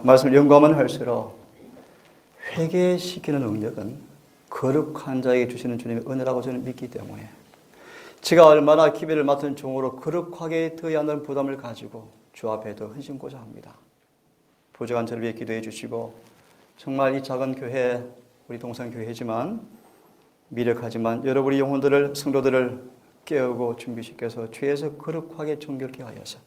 말씀을 연구하면 할수록 회개시키는 능력은 거룩한 자에게 주시는 주님의 은혜라고 저는 믿기 때문에 제가 얼마나 기회를 맡은 종으로 거룩하게 되어야 한다는 부담을 가지고 주 앞에 더 헌신고자 합니다. 부족한 저를 위해 기도해 주시고 정말 이 작은 교회, 우리 동산교회지만 미력하지만 여러분의 영혼들을, 성도들을 깨우고 준비시켜서 죄에서 거룩하게 정결케 하여서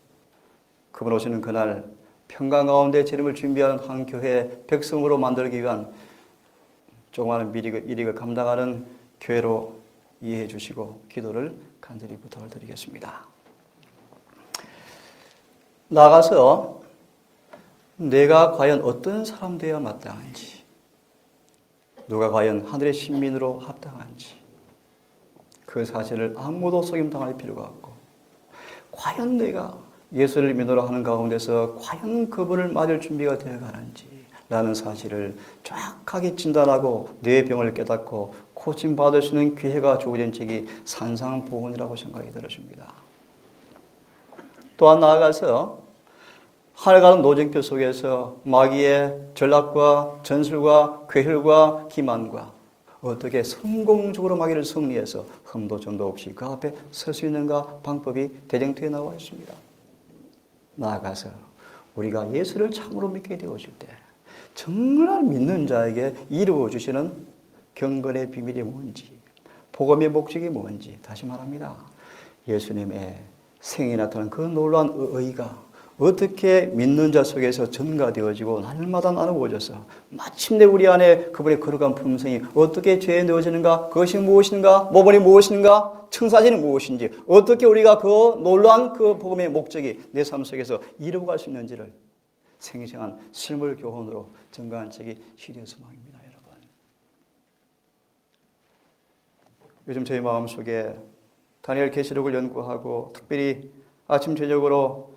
그분 오시는 그날 평강 가운데 재림을 준비하는 한 교회 백성으로 만들기 위한 조그마한 일익을 감당하는 교회로 이해해 주시고 기도를 간절히 부탁을 드리겠습니다. 나가서 내가 과연 어떤 사람 되어야 마땅한지, 누가 과연 하늘의 신민으로 합당한지 그 사실을 아무도 속임당할 필요가 없고, 과연 내가 예수를 믿으러 하는 가운데서 과연 그분을 맞을 준비가 되어가는지 라는 사실을 정확하게 진단하고 내 병을 깨닫고 고침받을 수 있는 기회가 주어진 책이 산상보훈이라고 생각이 들어집니다. 또한 나아가서 하늘가는 노정표 속에서 마귀의 전략과 전술과 괴혈과 기만과 어떻게 성공적으로 마귀를 승리해서 흠도 점도 없이 그 앞에 설 수 있는가 방법이 대쟁투에 나와 있습니다. 나아가서 우리가 예수를 참으로 믿게 되어질 때 정말 믿는 자에게 이루어주시는 경건의 비밀이 뭔지, 복음의 목적이 뭔지 다시 말합니다. 예수님의 생에 나타난 그 놀라운 의의가 어떻게 믿는 자 속에서 전가되어지고 날마다 나누어져서 마침내 우리 안에 그분의 거룩한 품성이 어떻게 죄에 넣어지는가, 그것이 무엇인가, 모범이 무엇인가, 청사진이 무엇인지, 어떻게 우리가 그 놀라운 그 복음의 목적이 내 삶 속에서 이루어갈 수 있는지를 생생한 실물 교훈으로 증거한 책이 시대소망입니다, 여러분. 요즘 저희 마음속에 다니엘 계시록을 연구하고 특별히 아침 저녁으로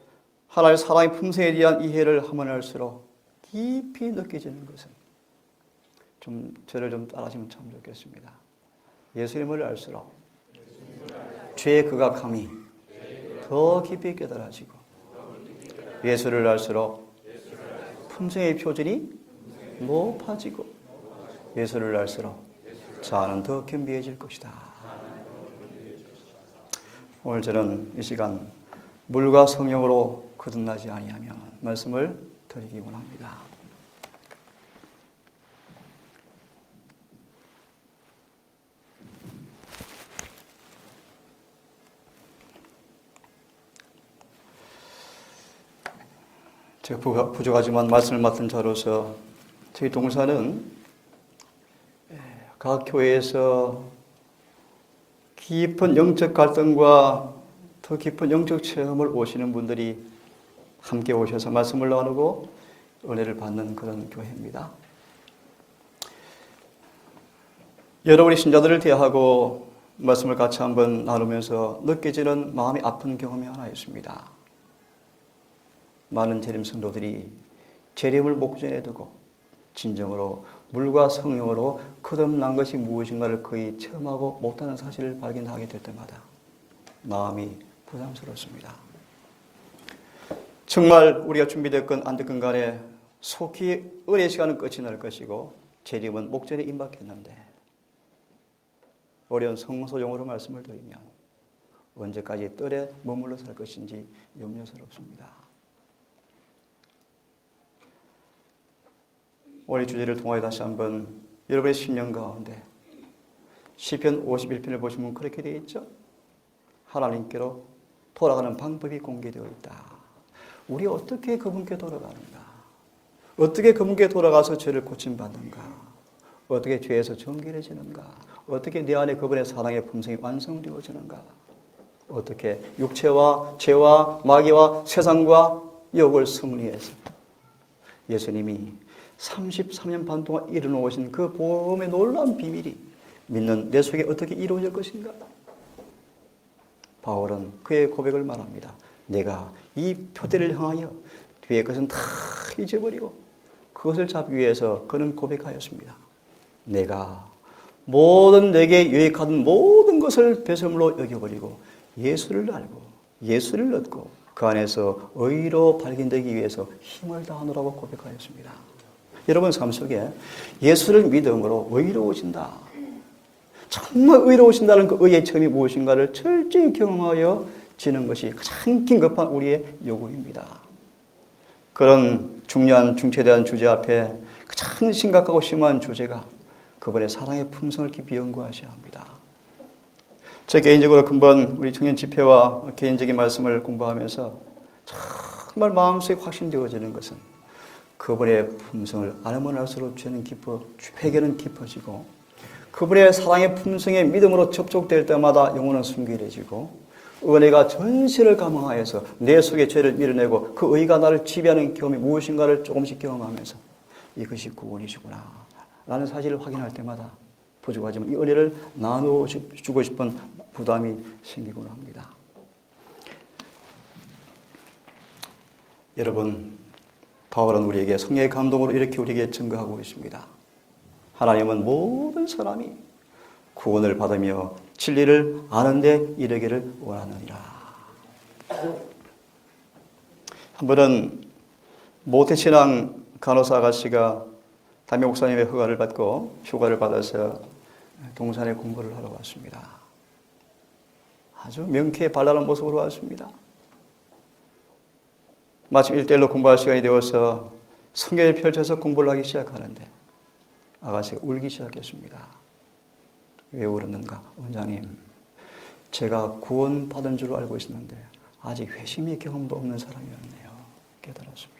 하나님의 사랑의 품성에 대한 이해를 하면 할수록 깊이 느껴지는 것은 저를 좀 따라하시면 참 좋겠습니다. 예수님을 알수록 죄의 극악함이 더 깊이 깨달아지고, 예수를 알수록 품성의 표준이 높아지고, 예수를 알수록 자아는 더 겸비해질 것이다. 오늘 저는 이 시간 물과 성령으로 거듭나지 아니하면 말씀을 드리기 원합니다. 제가 부족하지만 말씀을 맡은 자로서 저희 동사는 각 교회에서 깊은 영적 갈등과 더 깊은 영적 체험을 오시는 분들이 함께 오셔서 말씀을 나누고 은혜를 받는 그런 교회입니다. 여러분이 신자들을 대하고 말씀을 같이 한번 나누면서 느껴지는 마음이 아픈 경험이 하나 있습니다. 많은 재림 성도들이 재림을 목전에 두고 진정으로 물과 성령으로 거듭난 것이 무엇인가를 거의 체험하고 못하는 사실을 발견하게 될 때마다 마음이 부담스럽습니다. 정말 우리가 준비됐건 안 됐건 간에 속히 은혜의 시간은 끝이 날 것이고 재림은 목전에 임박했는데 어려운 성소용으로 말씀을 드리면 언제까지 뜰에 머물러 살 것인지 염려스럽습니다. 오늘 주제를 통하여 다시 한번 여러분의 신령 가운데 시편 51편을 보시면 그렇게 되어 있죠. 하나님께로 돌아가는 방법이 공개되어 있다. 우리 어떻게 그분께 돌아가는가? 어떻게 그분께 돌아가서 죄를 고침받는가? 어떻게 죄에서 정결해지는가? 어떻게 내 안에 그분의 사랑의 품성이 완성되어지는가? 어떻게 육체와 죄와 마귀와 세상과 욕을 승리해서 예수님이 33년 반 동안 이루어오신 그 복음의 놀라운 비밀이 믿는 내 속에 어떻게 이루어질 것인가? 바울은 그의 고백을 말합니다. 내가 이 표대를 향하여 뒤에 것은 다 잊어버리고 그것을 잡기 위해서 그는 고백하였습니다. 내가 모든 내게 유익하던 모든 것을 배설물로 여겨버리고 예수를 알고 예수를 얻고 그 안에서 의로 발견되기 위해서 힘을 다하노라고 고백하였습니다. 여러분 삶 속에 예수를 믿음으로 의로워진다. 정말 의로우신다는 그 의의 처음이 무엇인가를 철저히 경험하여 지는 것이 가장 긴급한 우리의 요구입니다. 그런 중요한 중체대한 주제 앞에 가장 심각하고 심한 주제가 그분의 사랑의 품성을 깊이 연구하셔야 합니다. 제 개인적으로 금번 우리 청년 집회와 개인적인 말씀을 공부하면서 정말 마음속에 확신되어지는 것은 그분의 품성을 알면 알수록 죄는 회개는 깊어지고 그분의 사랑의 품성에 믿음으로 접촉될 때마다 영혼은 순결해지고 은혜가 전신을 감화하여서 내 속의 죄를 밀어내고 그 의가 나를 지배하는 경험이 무엇인가를 조금씩 경험하면서 이것이 구원이시구나 라는 사실을 확인할 때마다 부족하지만 이 은혜를 나눠주고 싶은 부담이 생기곤 합니다. 여러분, 바울은 우리에게 성령의 감동으로 이렇게 우리에게 증거하고 있습니다. 하나님은 모든 사람이 구원을 받으며 진리를 아는 데 이르기를 원하느니라. 한 번은 모태신앙 간호사 아가씨가 담임 목사님의 허가를 받고 휴가를 받아서 동산에 공부를 하러 왔습니다. 아주 명쾌해 발랄한 모습으로 왔습니다. 마침 1대1로 공부할 시간이 되어서 성경을 펼쳐서 공부를 하기 시작하는데 아가씨가 울기 시작했습니다. 왜 울었는가? 원장님, 제가 구원받은 줄 알고 있었는데 아직 회심의 경험도 없는 사람이었네요. 깨달았습니다.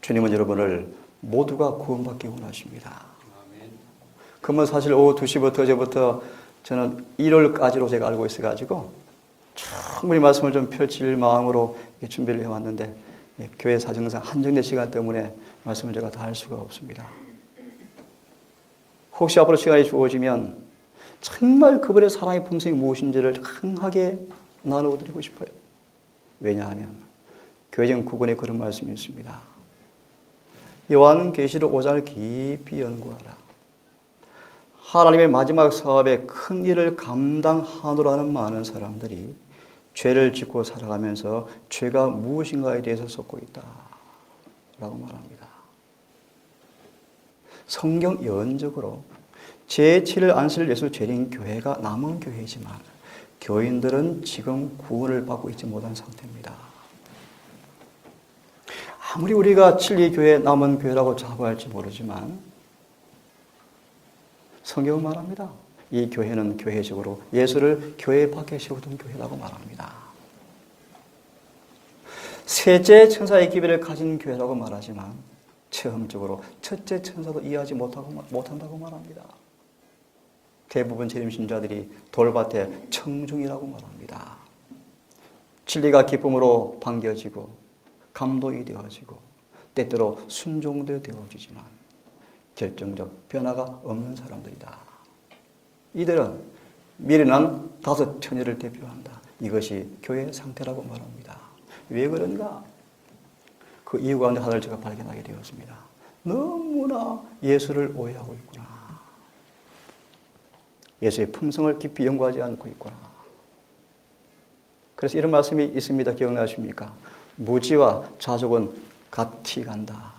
주님은 여러분을 모두가 구원받기 원하십니다. 그러면 사실 오후 2시부터 어제부터 저는 1월까지로 제가 알고 있어가지고 충분히 말씀을 좀 펼칠 마음으로 준비를 해왔는데 교회 사정상 한정된 시간 때문에 말씀을 제가 다 할 수가 없습니다. 혹시 앞으로 시간이 주어지면 정말 그분의 사랑의 품성이 무엇인지를 강하게 나누어드리고 싶어요. 왜냐하면 교회적 구근에 그런 말씀이 있습니다. 요한계시록 5장을 깊이 연구하라. 하나님의 마지막 사업에 큰 일을 감당하노라 하는 많은 사람들이 죄를 짓고 살아가면서 죄가 무엇인가에 대해서 쏟고 있다 라고 말합니다. 성경 예언적으로 제7일 안식일 예수 재림 교회가 남은 교회지만 교인들은 지금 구원을 받고 있지 못한 상태입니다. 아무리 우리가 7일 교회 남은 교회라고 자부할지 모르지만 성경은 말합니다. 이 교회는 교회적으로 예수를 교회 밖에 세우던 교회라고 말합니다. 셋째 천사의 기별을 가진 교회라고 말하지만 체험적으로 첫째 천사도 이해하지 못한다고 말합니다. 대부분 재림신자들이 돌밭에 청중이라고 말합니다. 진리가 기쁨으로 반겨지고 감동이 되어지고 때때로 순종도 되어지지만 결정적 변화가 없는 사람들이다. 이들은 미련한 5 처녀를 대표한다. 이것이 교회의 상태라고 말합니다. 왜 그런가? 그 이유 가운데 하나를 제가 발견하게 되었습니다. 너무나 예수를 오해하고 있구나. 예수의 품성을 깊이 연구하지 않고 있구나. 그래서 이런 말씀이 있습니다. 기억나십니까? 무지와 자족은 같이 간다.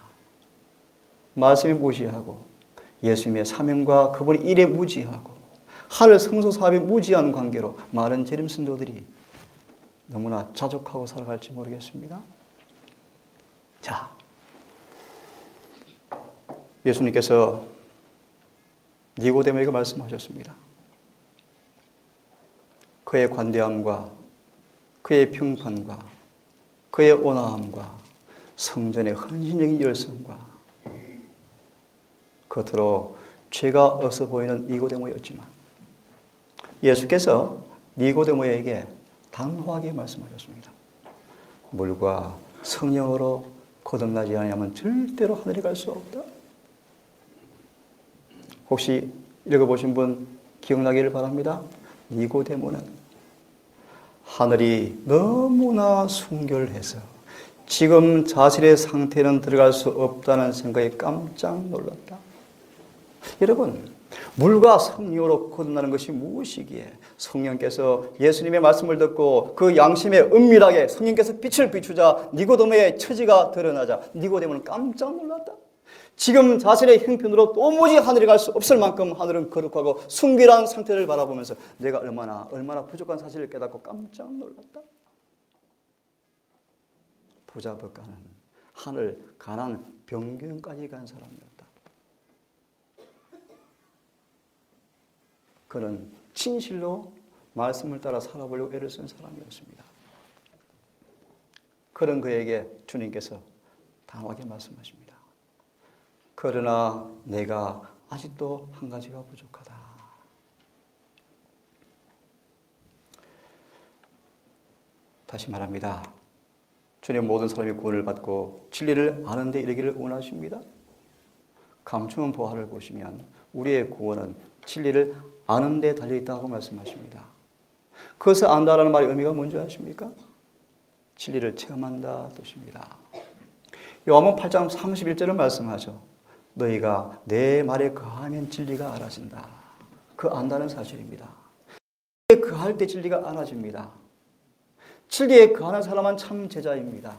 말씀이 무지하고 예수님의 사명과 그분의 일에 무지하고 하늘 성소 사업에 무지한 관계로 많은 재림 신도들이 너무나 자족하고 살아갈지 모르겠습니다. 자, 예수님께서 니고데모에게 말씀하셨습니다. 그의 관대함과 그의 평판과 그의 온화함과 성전의 헌신적인 열성과 겉으로 죄가 없어 보이는 니고데모였지만 예수께서 니고데모에게 단호하게 말씀하셨습니다. 물과 성령으로 거듭나지 않으면 절대로 하늘에 갈 수 없다. 혹시 읽어보신 분 기억나기를 바랍니다. 니고데모는 하늘이 너무나 순결해서 지금 자신의 상태는 들어갈 수 없다는 생각에 깜짝 놀랐다. 여러분, 물과 성령으로 거듭나는 것이 무엇이기에 성령께서 예수님의 말씀을 듣고 그 양심에 은밀하게 성령께서 빛을 비추자 니고데모의 처지가 드러나자 니고데모는 깜짝 놀랐다. 지금 자신의 형편으로 도무지 하늘에 갈 수 없을 만큼 하늘은 거룩하고 순결한 상태를 바라보면서 내가 얼마나 부족한 사실을 깨닫고 깜짝 놀랐다. 부자법가는 하늘 가난 병경까지 간 사람이었다. 그는 진실로 말씀을 따라 살아보려고 애를 쓴 사람이었습니다. 그런 그에게 주님께서 단호하게 말씀하십니다. 그러나 내가 아직도 한 가지가 부족하다. 다시 말합니다. 주님 모든 사람이 구원을 받고 진리를 아는 데 이르기를 원하십니다. 감추는 보화를 보시면 우리의 구원은 진리를 아는 데 달려있다고 말씀하십니다. 그것을 안다라는 말의 의미가 뭔지 아십니까? 진리를 체험한다 뜻입니다. 요한복음 8장 31절을 말씀하죠. 너희가 내 말에 거하면 진리가 알아진다. 그 안다는 사실입니다. 진리에 거할 때 진리가 알아집니다. 진리에 거하는 사람은 참 제자입니다.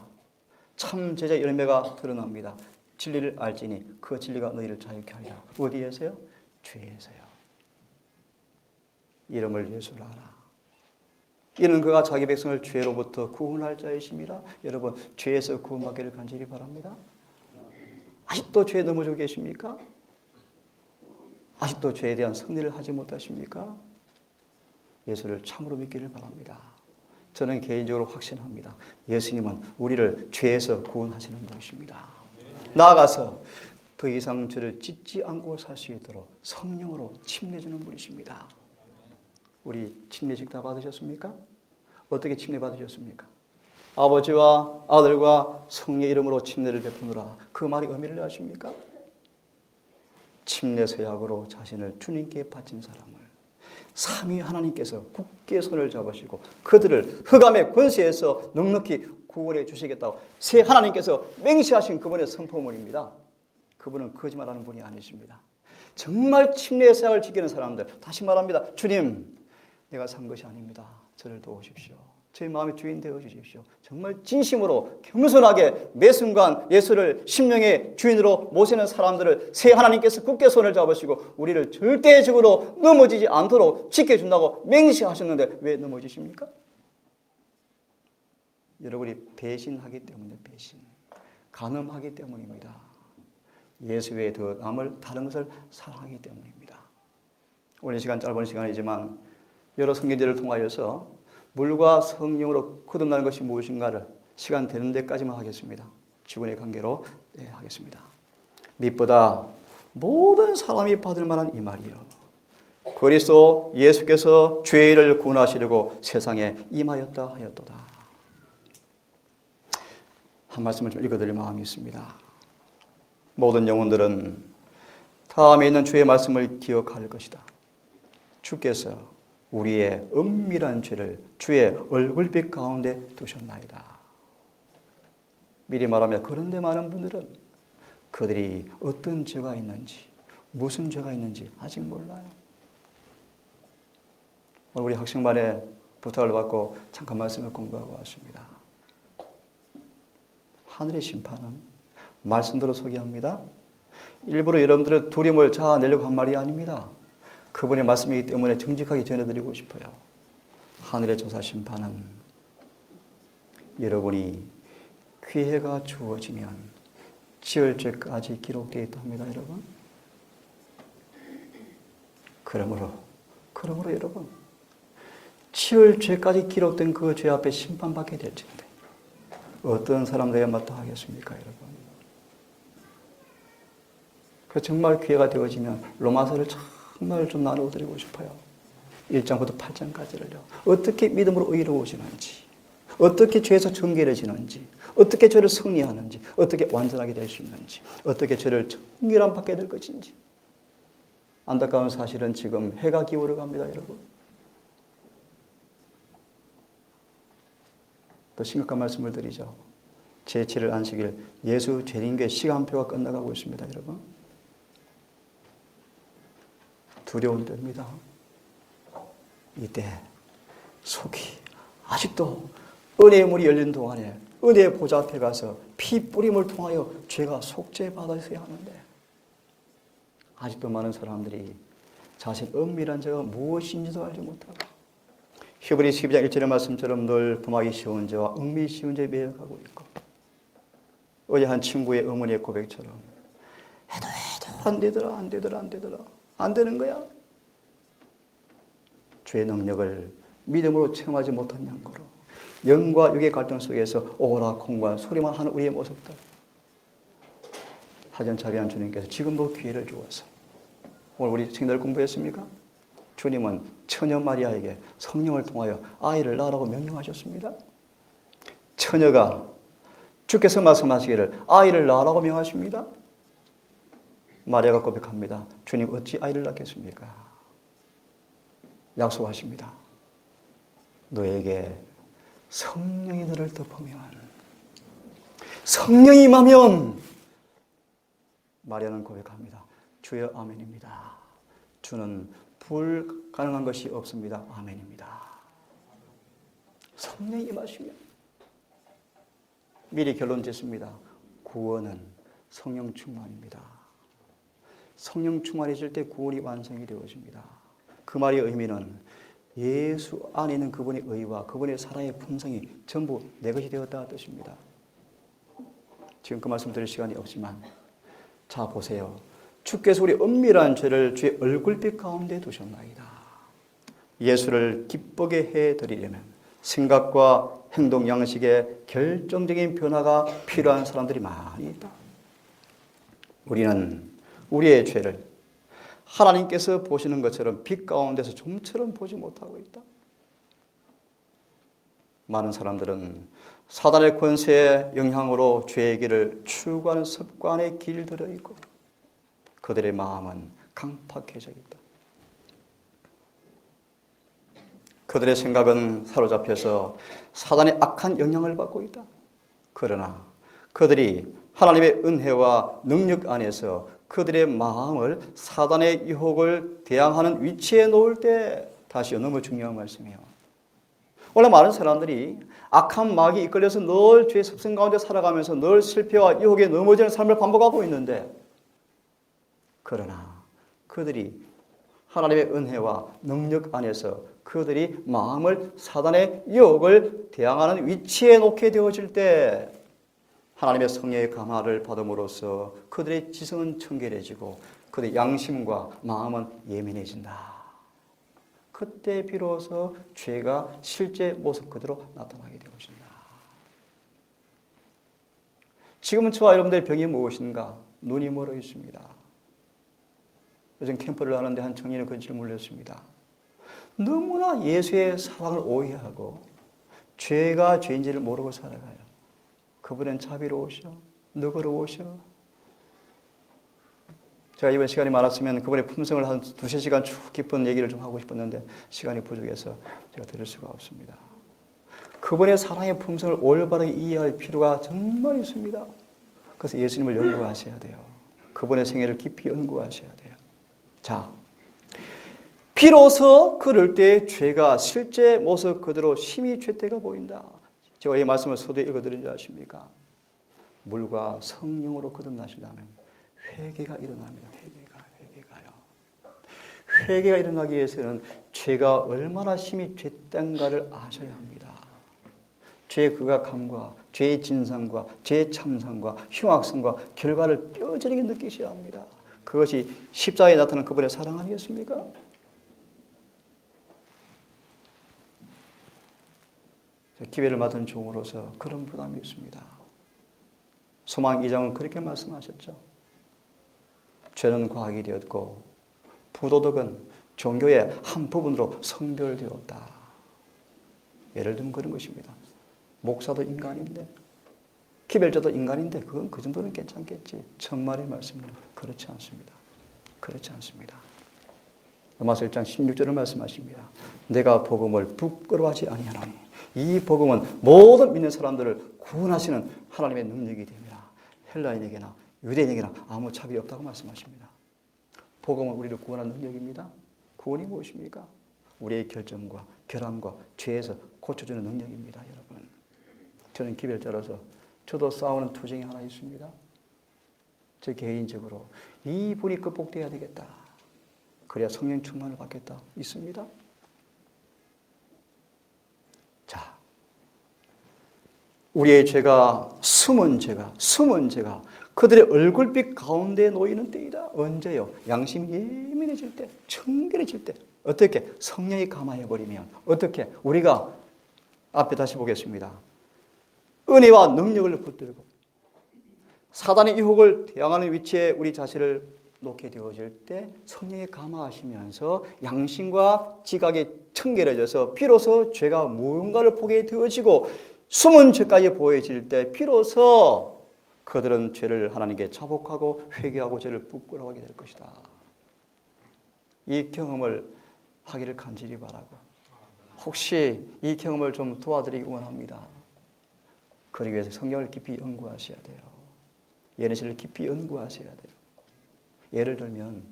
참 제자의 열매가 드러납니다. 진리를 알지니 그 진리가 너희를 자유케 하리라. 어디에서요? 죄에서요. 이름을 예수를 알아. 이는 그가 자기 백성을 죄로부터 구원할 자이십니다. 여러분 죄에서 구원받기를 간절히 바랍니다. 아직도 죄에 넘어져 계십니까? 아직도 죄에 대한 승리를 하지 못하십니까? 예수를 참으로 믿기를 바랍니다. 저는 개인적으로 확신합니다. 예수님은 우리를 죄에서 구원하시는 분이십니다. 나아가서 더 이상 죄를 짓지 않고 살 수 있도록 성령으로 침례주는 분이십니다. 우리 침례식 다 받으셨습니까? 어떻게 침례 받으셨습니까? 아버지와 아들과 성령의 이름으로 침례를 베푸느라 그 말이 의미를 아십니까? 침례 서약으로 자신을 주님께 바친 사람을 삼위 하나님께서 굳게 손을 잡으시고 그들을 흑암의 권세에서 넉넉히 구원해 주시겠다고 새 하나님께서 맹세하신 그분의 선포문입니다. 그분은 거짓말하는 분이 아니십니다. 정말 침례 서약을 지키는 사람들, 다시 말합니다. 주님, 내가 산 것이 아닙니다. 저를 도우십시오. 제 마음의 주인 되어 주십시오. 정말 진심으로 겸손하게 매 순간 예수를 심령의 주인으로 모시는 사람들을 새 하나님께서 굳게 손을 잡으시고 우리를 절대적으로 넘어지지 않도록 지켜준다고 맹세하셨는데 왜 넘어지십니까? 여러분이 배신하기 때문에 배신, 간음하기 때문입니다. 예수 외에 더 남을 다른 것을 사랑하기 때문입니다. 오늘 시간 짧은 시간이지만 여러 성경들을 통하여서 물과 성령으로 거듭나는 것이 무엇인가를 시간 되는 데까지만 하겠습니다. 직원의 관계로 하겠습니다. 밑보다 모든 사람이 받을 만한 이 말이요. 그리스도 예수께서 죄를 구원하시려고 세상에 임하였다 하였도다. 한 말씀을 좀 읽어드릴 마음이 있습니다. 모든 영혼들은 다음에 있는 주의 말씀을 기억할 것이다. 주께서 우리의 은밀한 죄를 주의 얼굴빛 가운데 두셨나이다. 미리 말하면 그런데 많은 분들은 그들이 어떤 죄가 있는지 무슨 죄가 있는지 아직 몰라요. 오늘 우리 학생반에 부탁을 받고 잠깐 말씀을 공부하고 왔습니다. 하늘의 심판은 말씀대로 소개합니다. 일부러 여러분들의 두려움을 자아내려고 한 말이 아닙니다. 그분의 말씀이기 때문에 정직하게 전해드리고 싶어요. 하늘의 조사 심판은 여러분이 기회가 주어지면 지을 죄까지 기록되어 있다 합니다, 여러분. 그러므로 여러분, 지을 죄까지 기록된 그 죄 앞에 심판받게 될 텐데 어떤 사람들에게 마땅하겠습니까, 여러분? 그 정말 기회가 되어지면 로마서를 정말 좀 나누어드리고 싶어요. 1장부터 8장까지를요. 어떻게 믿음으로 의로워지는지, 어떻게 죄에서 정결해지는지, 어떻게 죄를 승리하는지, 어떻게 완전하게 될 수 있는지, 어떻게 죄를 정결함 받게 될 것인지. 안타까운 사실은 지금 해가 기울어 갑니다, 여러분. 또 심각한 말씀을 드리죠. 제7일 안식일 예수 재림교회 시간표가 끝나가고 있습니다, 여러분. 두려운 때입니다. 이때 속이 아직도 은혜의 문이 열린 동안에 은혜의 보좌 앞에 가서 피 뿌림을 통하여 죄가 속죄받았어야 하는데 아직도 많은 사람들이 자신의 은밀한 죄가 무엇인지도 알지 못하고 히브리 12장 1절의 말씀처럼 늘 범하기 쉬운 죄와 은밀히 쉬운 죄에 매여가고 있고 어제 한 친구의 어머니의 고백처럼 해도 안 되더라 안 되는 거야. 죄의 능력을 믿음으로 체험하지 못한 양고로 영과 육의 갈등 속에서 오락콩과 소리만 하는 우리의 모습들. 하전자비한 주님께서 지금도 기회를 주어서 오늘 우리 친구들 공부했습니까? 주님은 처녀 마리아에게 성령을 통하여 아이를 낳으라고 명령하셨습니다. 처녀가 주께서 말씀하시기를 아이를 낳으라고 명하십니다. 마리아가 고백합니다. 주님 어찌 아이를 낳겠습니까? 약속하십니다. 너에게 성령이 너를 덮으면 성령이 임하면 마리아는 고백합니다. 주여 아멘입니다. 주는 불가능한 것이 없습니다. 아멘입니다. 성령이 임하시면 미리 결론 짓습니다. 구원은 성령 충만입니다. 성령 충만해질 때 구원이 완성이 되어집니다. 그 말의 의미는 예수 안에 있는 그분의 의와 그분의 사랑의 품성이 전부 내 것이 되었다는 뜻입니다. 지금 그 말씀 드릴 시간이 없지만 자 보세요. 주께서 우리 은밀한 죄를 주의 얼굴빛 가운데 두셨나이다. 예수를 기쁘게 해드리려면 생각과 행동 양식에 결정적인 변화가 필요한 사람들이 많이 있다. 우리는 우리의 죄를 하나님께서 보시는 것처럼 빛 가운데서 좀처럼 보지 못하고 있다. 많은 사람들은 사단의 권세의 영향으로 죄의 길을 추구하는 습관에 길들어 있고 그들의 마음은 강팍해져 있다. 그들의 생각은 사로잡혀서 사단의 악한 영향을 받고 있다. 그러나 그들이 하나님의 은혜와 능력 안에서 그들의 마음을 사단의 유혹을 대항하는 위치에 놓을 때 다시 너무 중요한 말씀이에요. 원래 많은 사람들이 악한 마귀에 이끌려서 늘 죄의 습성 가운데 살아가면서 늘 실패와 유혹에 넘어지는 삶을 반복하고 있는데 그러나 그들이 하나님의 은혜와 능력 안에서 그들이 마음을 사단의 유혹을 대항하는 위치에 놓게 되어질 때 하나님의 성령의 감화를 받음으로써 그들의 지성은 청결해지고 그들의 양심과 마음은 예민해진다. 그때 비로소 죄가 실제 모습 그대로 나타나게 되어진다. 지금은 저와 여러분들의 병이 무엇인가? 눈이 멀어 있습니다. 요즘 캠프를 하는데 한 청년이 그런 질문을 했습니다. 너무나 예수의 사랑을 오해하고 죄가 죄인지를 모르고 살아가요. 그분은 자비로우셔, 너그러우셔. 제가 이번 시간이 많았으면 그분의 품성을 한 두세 시간 쭉 깊은 얘기를 좀 하고 싶었는데 시간이 부족해서 제가 들을 수가 없습니다. 그분의 사랑의 품성을 올바르게 이해할 필요가 정말 있습니다. 그래서 예수님을 연구하셔야 돼요. 그분의 생애를 깊이 연구하셔야 돼요. 자, 비로소 그럴 때 죄가 실제 모습 그대로 심히 죄태가 보인다. 제가 이 말씀을 서두에 읽어드린 줄 아십니까? 물과 성령으로 거듭나시려면 회개가 일어납니다. 회개가 일어나기 위해서는 죄가 얼마나 심히 죄된가를 아셔야 합니다. 죄의 극악함과 죄의 진상과 죄의 참상과 흉악성과 결과를 뼈저리게 느끼셔야 합니다. 그것이 십자가에 나타난 그분의 사랑 아니겠습니까? 기회를 맡은 종으로서 그런 부담이 있습니다. 소망 2장은 그렇게 말씀하셨죠. 죄는 과학이 되었고 부도덕은 종교의 한 부분으로 성별되었다. 예를 들면 그런 것입니다. 목사도 인간인데 기별자도 인간인데 그건 그 정도는 괜찮겠지. 천만의 말씀은 그렇지 않습니다. 그렇지 않습니다. 로마서 1장 16절을 말씀하십니다. 내가 복음을 부끄러워하지 아니하노니 이 복음은 모든 믿는 사람들을 구원하시는 하나님의 능력이 됩니다. 헬라인에게나 유대인에게나 아무 차별이 없다고 말씀하십니다. 복음은 우리를 구원하는 능력입니다. 구원이 무엇입니까? 우리의 결정과 결함과 죄에서 고쳐주는 능력입니다, 여러분. 저는 기별자로서 저도 싸우는 투쟁이 하나 있습니다. 저 개인적으로 이분이 극복돼야 되겠다. 그래야 성령 충만을 받겠다. 있습니다. 자, 우리의 죄가 숨은 죄가 그들의 얼굴빛 가운데 놓이는 때이다. 언제요? 양심이 예민해질 때, 청결해질 때. 어떻게? 성령이 감화해버리면 어떻게? 우리가 앞에 다시 보겠습니다. 은혜와 능력을 붙들고 사단의 유혹을 대항하는 위치에 우리 자신을 놓게 되어질 때 성령이 감화하시면서 양심과 지각이 청결해져서 비로소 죄가 무언가를 보게 되어지고 숨은 죄까지 보여질 때 비로소 그들은 죄를 하나님께 자복하고 회개하고 죄를 부끄러워하게 될 것이다. 이 경험을 하기를 간절히 바라고 혹시 이 경험을 좀 도와드리기 원합니다. 그러기 위해서 성경을 깊이 연구하셔야 돼요. 예언실을 깊이 연구하셔야 돼요. 예를 들면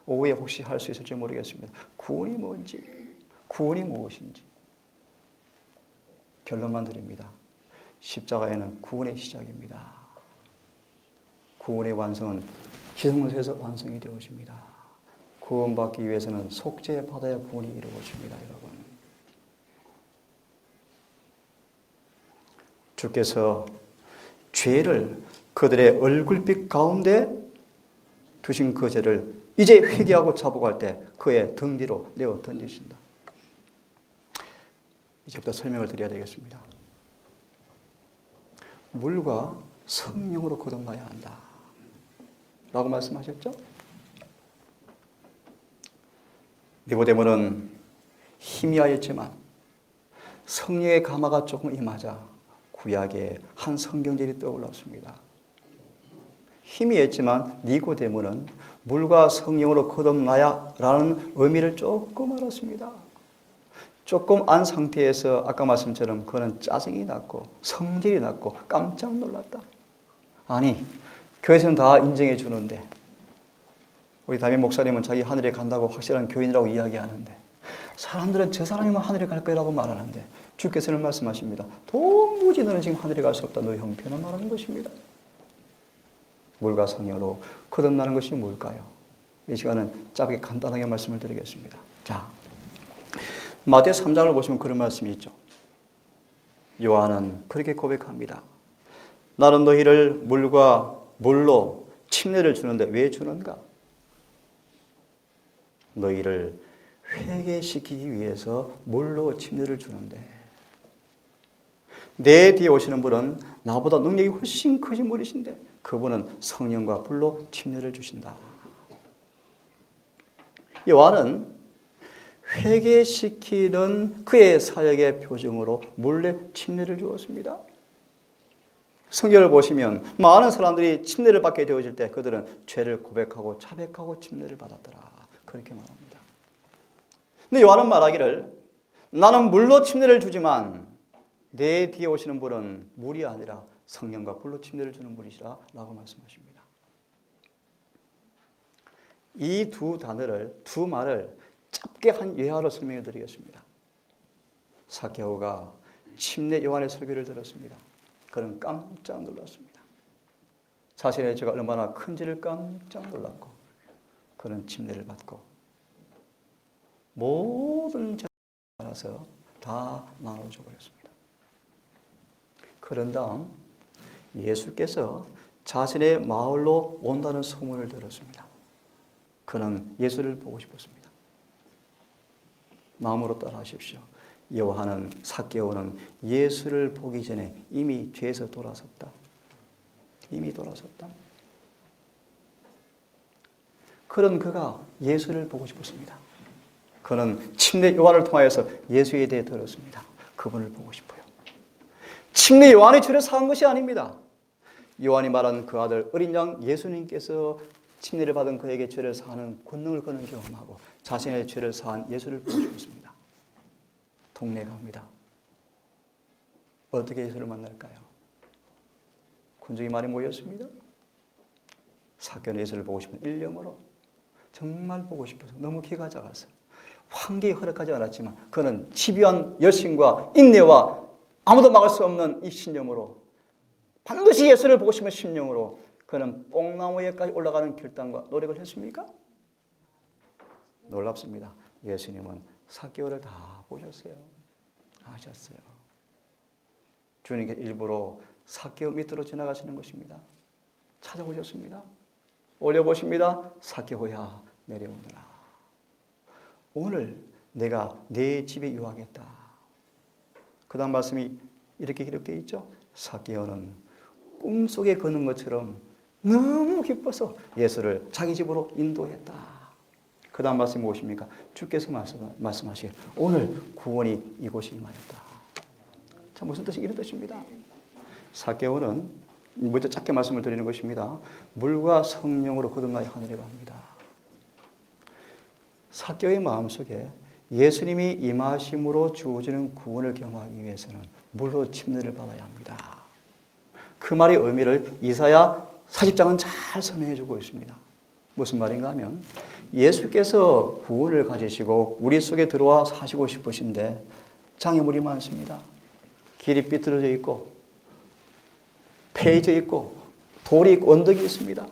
오후에 혹시 할 수 있을지 모르겠습니다. 구원이 뭔지, 구원이 무엇인지 결론만 드립니다. 십자가에는 구원의 시작입니다. 구원의 완성은 희생을 해서 완성이 되어집니다. 구원받기 위해서는 속죄받아야 구원이 이루어집니다, 여러분. 주께서 죄를 그들의 얼굴빛 가운데 두신 그 죄를 이제 회개하고 자복할 때 그의 등 뒤로 내어 던지신다. 이제부터 설명을 드려야 되겠습니다. 물과 성령으로 거듭나야 한다 라고 말씀하셨죠? 니고데모는 희미하였지만 성령의 감화가 조금 임하자 구약의 한 성경절이 떠올랐습니다. 희미했지만 니고데모는 물과 성령으로 거듭나야 라는 의미를 조금 알았습니다. 조금 안 상태에서 아까 말씀처럼 그는 짜증이 났고 성질이 났고 깜짝 놀랐다. 아니, 교회에서는 다 인정해 주는데 우리 담임 목사님은 자기 하늘에 간다고 확실한 교인이라고 이야기하는데 사람들은 저 사람이면 하늘에 갈 거라고 말하는데 주께서는 말씀하십니다. 도무지 너는 지금 하늘에 갈 수 없다. 너의 형편을 말하는 것입니다. 물과 성령으로 거듭나는 것이 뭘까요? 이 시간은 짧게 간단하게 말씀을 드리겠습니다. 자, 마태오 3장을 보시면 그런 말씀이 있죠. 요한은 그렇게 고백합니다. 나는 너희를 물로 침례를 주는데 왜 주는가? 너희를 회개시키기 위해서 물로 침례를 주는데 내 뒤에 오시는 분은 나보다 능력이 훨씬 크신 분이신데 그분은 성령과 불로 침례를 주신다. 요한은 회개시키는 그의 사역의 표징으로 물에 침례를 주었습니다. 성경을 보시면 많은 사람들이 침례를 받게 되어질 때 그들은 죄를 고백하고 자백하고 침례를 받았더라. 그렇게 말합니다. 근데 요한은 말하기를 나는 물로 침례를 주지만 내 뒤에 오시는 분은 물이 아니라 성령과 불로 침례를 주는 분이시라 라고 말씀하십니다. 이 두 말을 짧게 한 예화로 설명해 드리겠습니다. 삭개오가 침례 요한의 설교를 들었습니다. 그는 깜짝 놀랐습니다. 자신의 죄가 얼마나 큰지를 깜짝 놀랐고 그는 침례를 받고 모든 죄를 알아서 다 나눠줘 버렸습니다. 그런 다음 예수께서 자신의 마을로 온다는 소문을 들었습니다. 그는 예수를 보고 싶었습니다. 마음으로 따라하십시오. 요한은 삭개오는 예수를 보기 전에 이미 죄에서 돌아섰다. 이미 돌아섰다. 그런 그가 예수를 보고 싶었습니다. 그는 침례 요한을 통하여서 예수에 대해 들었습니다. 그분을 보고 싶어요. 침례 요한이 죄를 사한 것이 아닙니다. 요한이 말한 그 아들 어린 양 예수님께서 침례를 받은 그에게 죄를 사하는 권능을 그는 경험하고 자신의 죄를 사한 예수를 보고 싶었습니다. 동네 갑니다. 어떻게 예수를 만날까요? 군중이 많이 모였습니다. 삭개오는 예수를 보고 싶은 일념으로 정말 보고 싶어서 너무 기가 작았어요. 환경이 허락하지 않았지만 그는 집요한 열심과 인내와 아무도 막을 수 없는 이 신념으로 반드시 예수를 보고 싶은 심령으로 그는 뽕나무에까지 올라가는 결단과 노력을 했습니까? 놀랍습니다. 예수님은 삭개오를 다 보셨어요. 아셨어요. 주님께 일부러 삭개오 밑으로 지나가시는 것입니다. 찾아보셨습니다. 올려보십니다. 삭개오야 내려오너라. 오늘 내가 내 집에 유하겠다. 그 다음 말씀이 이렇게 기록되어 있죠. 삭개오는 꿈속에 거는 것처럼 너무 기뻐서 예수를 자기 집으로 인도했다. 그 다음 말씀이 무엇입니까? 주께서 말씀하시길 오늘 구원이 이곳에 임하였다. 자, 무슨 뜻이 이런 뜻입니다. 삭개오는 먼저 짧게 말씀을 드리는 것입니다. 물과 성령으로 거듭나야 하늘에 갑니다. 삭개오의 마음속에 예수님이 임하심으로 주어지는 구원을 경험하기 위해서는 물로 침례를 받아야 합니다. 그 말의 의미를 이사야 40장은 잘 설명해 주고 있습니다. 무슨 말인가 하면 예수께서 구원을 가지시고 우리 속에 들어와 사시고 싶으신데 장애물이 많습니다. 길이 삐뚤어져 있고 패해져 있고 돌이 있고 언덕이 있습니다.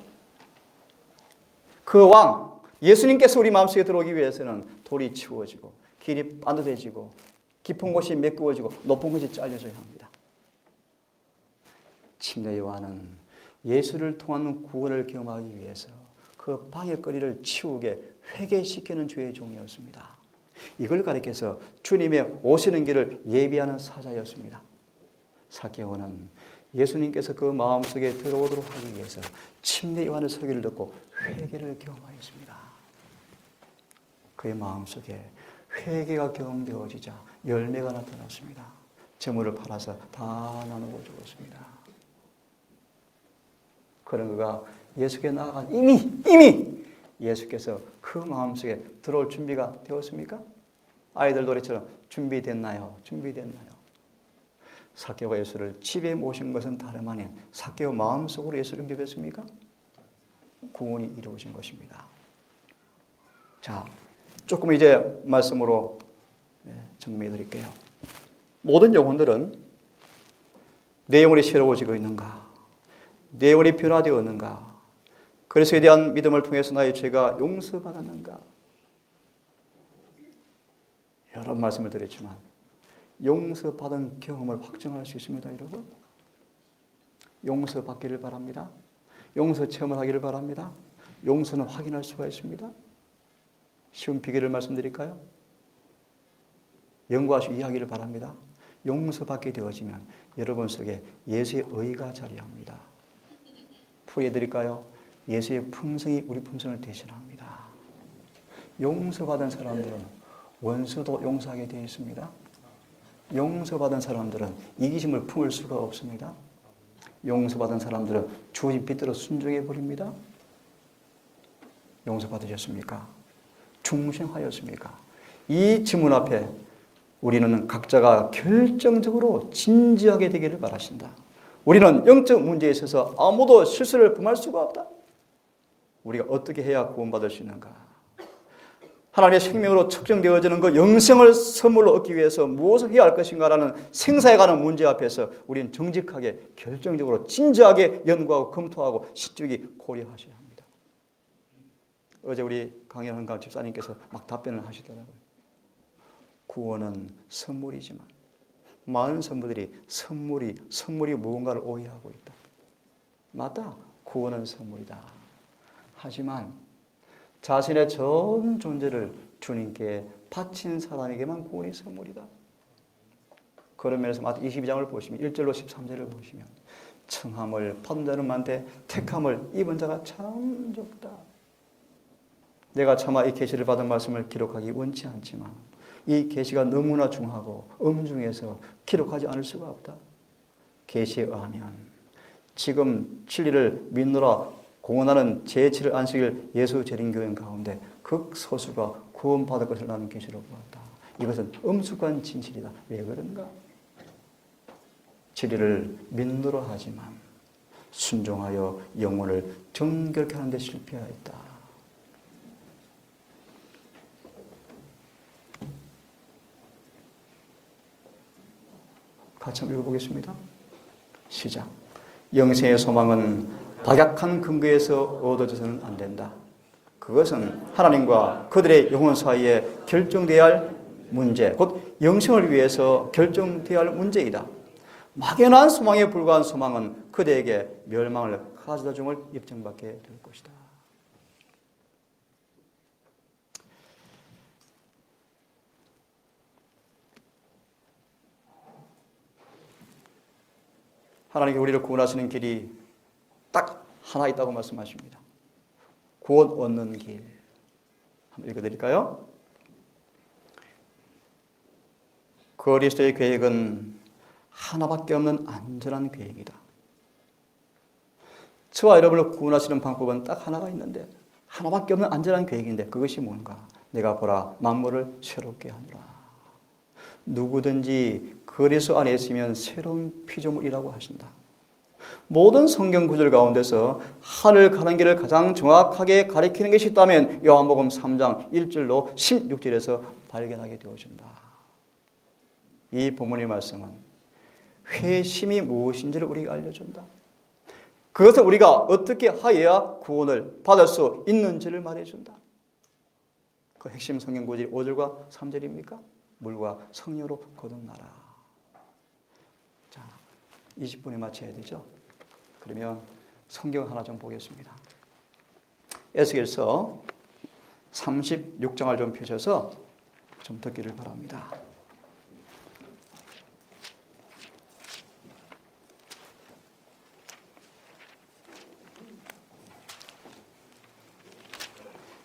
그 왕 예수님께서 우리 마음속에 들어오기 위해서는 돌이 치워지고 길이 빠듯해지고 깊은 곳이 메꾸어지고 높은 곳이 잘려져야 합니다. 침례 요한은 예수를 통한 구원을 경험하기 위해서 그 방해거리를 치우게 회개시키는 주의 종이었습니다. 이걸 가리켜서 주님의 오시는 길을 예비하는 사자였습니다. 삭개오는 예수님께서 그 마음속에 들어오도록 하기 위해서 침례 요한의 설교를 듣고 회개를 경험하였습니다. 그의 마음속에 회개가 경험되어지자 열매가 나타났습니다. 재물을 팔아서 다 나누고 죽었습니다. 그런 그가 예수께 나아가 이미 예수께서 그 마음속에 들어올 준비가 되었습니까? 아이들 노래처럼 준비됐나요? 준비됐나요? 삭개오가 예수를 집에 모신 것은 다름 아닌 삭개오 마음속으로 예수를 믿었습니까? 구원이 이루어진 것입니다. 자, 조금 이제 말씀으로 정리해 드릴게요. 모든 영혼들은 내 영혼이 새로워지고 있는가? 내 영혼이 변화되었는가? 그리스도에 대한 믿음을 통해서 나의 죄가 용서받았는가? 여러 말씀을 드렸지만 용서받은 경험을 확정할 수 있습니다, 여러분. 용서받기를 바랍니다. 용서 체험을 하기를 바랍니다. 용서는 확인할 수가 있습니다. 쉬운 비결을 말씀드릴까요? 연구하시고 이해하기를 바랍니다. 용서받게 되어지면 여러분 속에 예수의 의가 자리합니다. 풀이해드릴까요? 예수의 품성이 우리 품성을 대신합니다. 용서받은 사람들은 원수도 용서하게 되어 있습니다. 용서받은 사람들은 이기심을 품을 수가 없습니다. 용서받은 사람들은 주어진 빚대로 순종해 버립니다. 용서받으셨습니까? 중생하였습니까? 이 질문 앞에 우리는 각자가 결정적으로 진지하게 되기를 바라신다. 우리는 영적 문제에 있어서 아무도 실수를 범할 수가 없다. 우리가 어떻게 해야 구원받을 수 있는가? 하나님의 생명으로 측정되어지는 그 영생을 선물로 얻기 위해서 무엇을 해야 할 것인가라는 생사에 관한 문제 앞에서 우리는 정직하게 결정적으로 진지하게 연구하고 검토하고 신중히 고려하셔야 합니다. 어제 우리 강현강 집사님께서 막 답변을 하시더라고요. 구원은 선물이지만 많은 성도들이 선물이 무언가를 오해하고 있다. 맞다. 구원은 선물이다. 하지만 자신의 전 존재를 주님께 바친 사람에게만 구원이 선물이다. 그런 면에서 마태 22장을 보시면 1절로 13절을 보시면 청함을 받은 자는 많되 택함을 입은 자가 참 적다. 내가 차마 이 계시를 받은 말씀을 기록하기 원치 않지만 이 계시가 너무나 중하고 엄중해서 기록하지 않을 수가 없다. 계시에 의하면 지금 진리를 믿노라 공언하는 제7일 안식일 예수 재림교회 가운데 극소수가 구원받을 것을 나는 계시로 보았다. 이것은 엄숙한 진실이다. 왜 그런가? 진리를 믿노라 하지만 순종하여 영혼을 정결케 하는 데 실패하였다. 같이 한번 읽어보겠습니다. 시작. 영생의 소망은 박약한 근거에서 얻어져서는 안 된다. 그것은 하나님과 그들의 영혼 사이에 결정되어야 할 문제, 곧 영생을 위해서 결정되어야 할 문제이다. 막연한 소망에 불과한 소망은 그대에게 멸망을 가져다 줌을 입증받게 될 것이다. 하나님께 우리를 구원하시는 길이 딱 하나 있다고 말씀하십니다. 구원 얻는 길. 한번 읽어드릴까요? 그리스도의 계획은 하나밖에 없는 안전한 계획이다. 저와 여러분을 구원하시는 방법은 딱 하나가 있는데 하나밖에 없는 안전한 계획인데 그것이 뭔가? 내가 보라 만물을 새롭게 하노라. 누구든지 그리스도 안에 있으면 새로운 피조물이라고 하신다. 모든 성경 구절 가운데서 하늘 가는 길을 가장 정확하게 가리키는 것이 있다면 요한복음 3장 1절로 16절에서 발견하게 되어진다. 이 본문의 말씀은 회심이 무엇인지를 우리에게 알려준다. 그것을 우리가 어떻게 하여야 구원을 받을 수 있는지를 말해준다. 그 핵심 성경 구절이 5절과 3절입니까? 물과 성령으로 거듭나라. 자, 20분에 마쳐야 되죠. 그러면 성경 하나 좀 보겠습니다. 에스겔서 36장을 좀 펴셔서 좀 듣기를 바랍니다.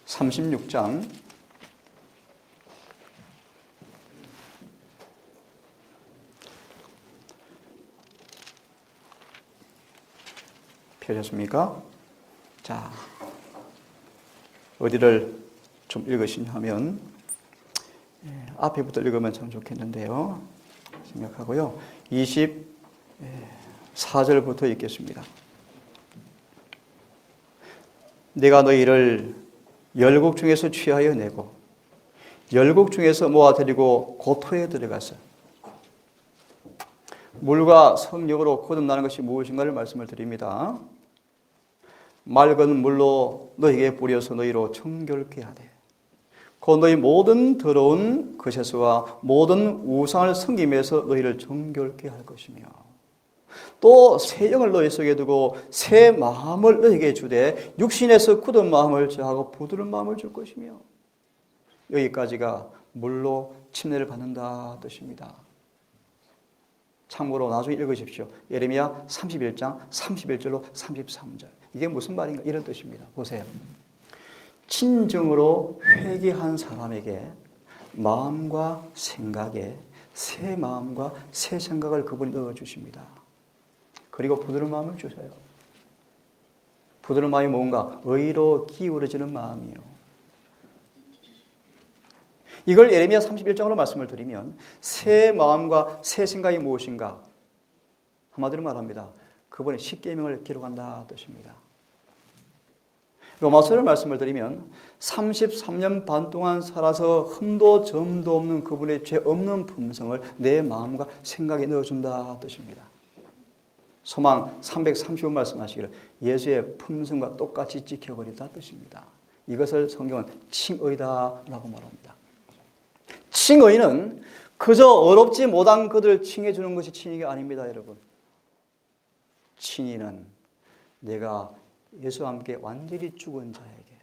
(36장) 펴셨습니까? 자, 어디를 좀 읽으시냐 하면 앞에부터 읽으면 참 좋겠는데요. 생각하고요. 24절부터 읽겠습니다. 내가 너희를 열국 중에서 취하여 내고 열국 중에서 모아 데리고 고토에 들어가서 물과 성령으로 거듭나는 것이 무엇인가를 말씀을 드립니다. 맑은 물로 너희에게 뿌려서 너희로 정결케 하되 곧 너희 모든 더러운 것에서와 모든 우상을 섬김에서 너희를 정결케 할 것이며 또 새 영을 너희 속에 두고 새 마음을 너희에게 주되 육신에서 굳은 마음을 제하고 부드러운 마음을 줄 것이며 여기까지가 물로 침례를 받는다 뜻입니다. 참고로 나중에 읽으십시오. 예레미야 31장 31절로 33절. 이게 무슨 말인가? 이런 뜻입니다. 보세요. 진정으로 회개한 사람에게 마음과 생각에 새 마음과 새 생각을 그분이 넣어주십니다. 그리고 부드러운 마음을 주세요. 부드러운 마음이 뭔가? 의로 기울어지는 마음이요. 이걸 예레미야 31장으로 말씀을 드리면 새 마음과 새 생각이 무엇인가? 한마디로 말합니다. 그분의 십계명을 기록한다 뜻입니다. 로마서를 말씀을 드리면 33년 반 동안 살아서 흠도 점도 없는 그분의 죄 없는 품성을 내 마음과 생각에 넣어준다 뜻입니다. 소망 335 말씀하시기를 예수의 품성과 똑같이 지켜버리다 뜻입니다. 이것을 성경은 칭의다라고 말합니다. 칭의는 그저 어렵지 못한 그들을 칭해주는 것이 칭의가 아닙니다, 여러분. 칭의는 내가 예수와 함께 완전히 죽은 자에게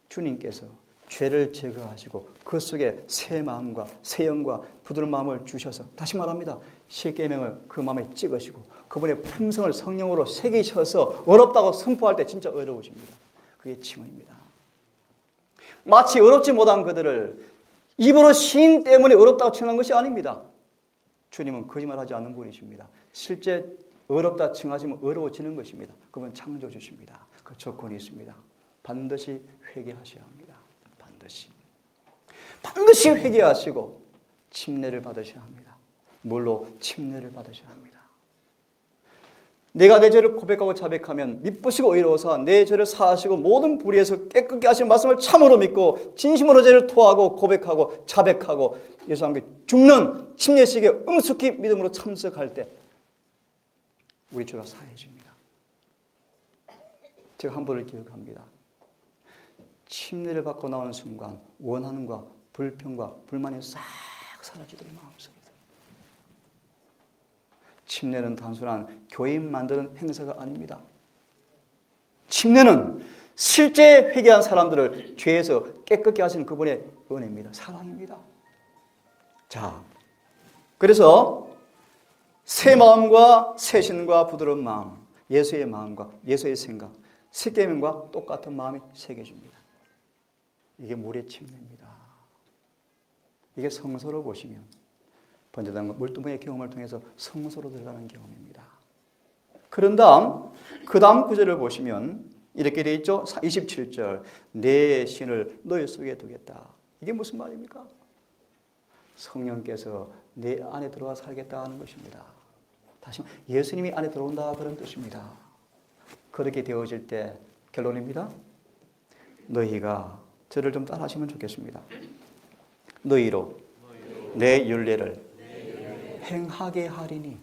주님께서 죄를 제거하시고 그 속에 새 마음과 새 영과 부드러운 마음을 주셔서 다시 말합니다. 십계명을 그 마음에 찍으시고 그분의 품성을 성령으로 새기셔서 어렵다고 선포할 때 진짜 어려우십니다. 그게 칭의입니다. 마치 어렵지 못한 그들을 입으로 신 때문에 어렵다고 칭한 것이 아닙니다. 주님은 거짓말하지 않는 분이십니다. 실제 어렵다 칭하시면 어려워지는 것입니다. 그건 창조주십니다. 그 조건이 있습니다. 반드시 회개하셔야 합니다. 반드시 회개하시고 침례를 받으셔야 합니다. 물로 침례를 받으셔야 합니다. 내가 내 죄를 고백하고 자백하면 미쁘시고 의로워서 내 죄를 사하시고 모든 불의에서 깨끗게 하시는 말씀을 참으로 믿고 진심으로 죄를 토하고 고백하고 자백하고 예수 함께 죽는 침례식에 엄숙히 믿음으로 참석할 때 우리 죄가 사해집니다. 제가 한 번을 기억합니다. 침례를 받고 나오는 순간 원한과 불평과 불만이 싹 사라지더니 마음속에. 침례는 단순한 교인 만드는 행사가 아닙니다. 침례는 실제 회개한 사람들을 죄에서 깨끗게 하시는 그분의 은혜입니다. 사랑입니다. 자, 그래서 새 마음과 새 신과 부드러운 마음, 예수의 마음과 예수의 생각, 십계명과 똑같은 마음이 새겨집니다. 이게 물의 침례입니다. 이게 성서로 보시면 번제단과 물두멍의 경험을 통해서 성소로 들어가는 경험입니다. 그런 다음 그 다음 구절을 보시면 이렇게 되어 있죠. 27절 내 신을 너희 속에 두겠다. 이게 무슨 말입니까? 성령께서 내 안에 들어와 살겠다 하는 것입니다. 다시 예수님이 안에 들어온다 그런 뜻입니다. 그렇게 되어질 때 결론입니다. 너희가 저를 좀 따라하시면 좋겠습니다. 너희로 내 율례를 행하게 하리니.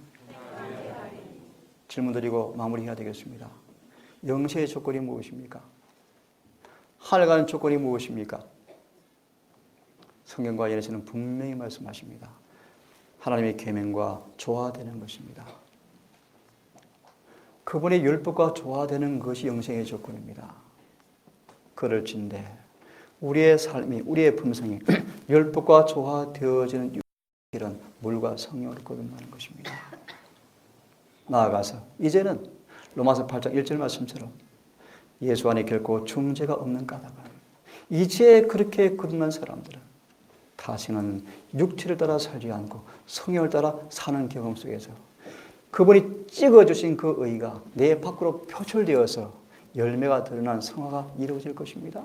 질문 드리고 마무리해야 되겠습니다. 영세의 조건이 무엇입니까? 하늘 가는 조건이 무엇입니까? 성경과 예수는 분명히 말씀하십니다. 하나님의 계명과 조화되는 것입니다. 그분의 율법과 조화되는 것이 영생의 조건입니다. 그럴 진데 우리의 삶이, 우리의 품성이 율법과 조화되어지는 길은 물과 성령으로 거듭나는 것입니다. 나아가서 이제는 로마서 8장 1절 말씀처럼 예수 안에 결코 중죄가 없는 까닭은 이제 그렇게 거듭난 사람들은 다시는 육체를 따라 살지 않고 성령을 따라 사는 경험 속에서 그분이 찍어주신 그 의가 내 밖으로 표출되어서 열매가 드러난 성화가 이루어질 것입니다.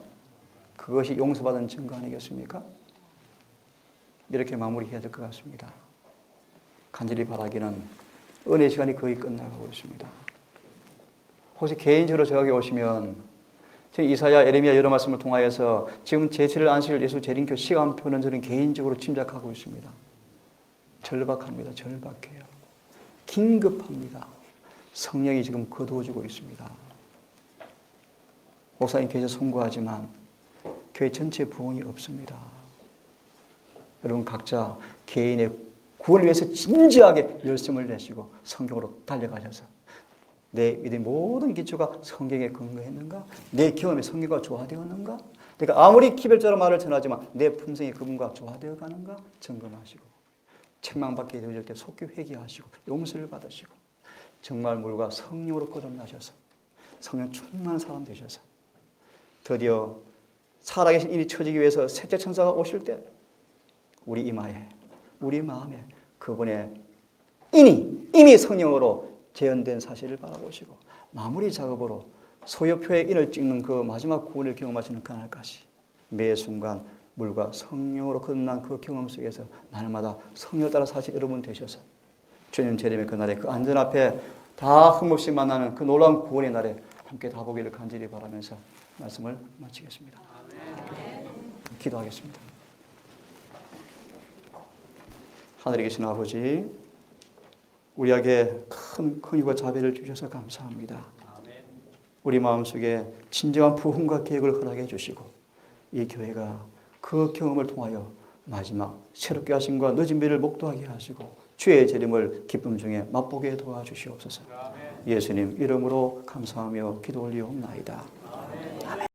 그것이 용서받은 증거 아니겠습니까? 이렇게 마무리해야 될 것 같습니다. 간절히 바라기는 은혜 시간이 거의 끝나가고 있습니다. 혹시 개인적으로 저에게 오시면 이사야, 에레미야 여러 말씀을 통하여서 지금 제7일 안식일 예수 재림교 시간표는 저는 개인적으로 짐작하고 있습니다. 절박합니다. 절박해요. 긴급합니다. 성령이 지금 거두어지고 있습니다. 목사님께서 송구하지만 교회 전체 부흥이 없습니다. 여러분 각자 개인의 구원을 위해서 진지하게 열심을 내시고 성경으로 달려가셔서 내 믿음의 모든 기초가 성경에 근거했는가? 내 경험이 성경과 조화되었는가? 그러니까 아무리 기별자로 말을 전하지만 내 품성이 그분과 조화되어 가는가? 점검하시고 책망받게 되어질 때 속히 회개하시고 용서를 받으시고 정말 물과 성령으로 거듭나셔서 성령 충만한 사람 되셔서 드디어 살아계신 인이 처지기 위해서 셋째 천사가 오실 때 우리 이마에, 우리 마음에 그분의 인이 이미 성령으로 재현된 사실을 바라보시고 마무리 작업으로 소요표의 인을 찍는 그 마지막 구원을 경험하시는 그날까지 매 순간 물과 성령으로 거듭난 그 경험 속에서 날마다 성령을 따라 사실 여러분 되셔서 주님 재림의 그날에 그 안전 앞에 다 흠없이 만나는 그 놀라운 구원의 날에 함께 다 보기를 간절히 바라면서 말씀을 마치겠습니다. 기도하겠습니다. 하늘에 계신 아버지, 우리에게 큰 긍휼과 자비를 주셔서 감사합니다. 우리 마음속에 진정한 부흥과 계획을 허락해 주시고 이 교회가 그 경험을 통하여 마지막 새롭게 하심과 늦은 비를 목도하게 하시고 주의 재림을 기쁨 중에 맛보게 도와주시옵소서. 예수님 이름으로 감사하며 기도 올리옵나이다.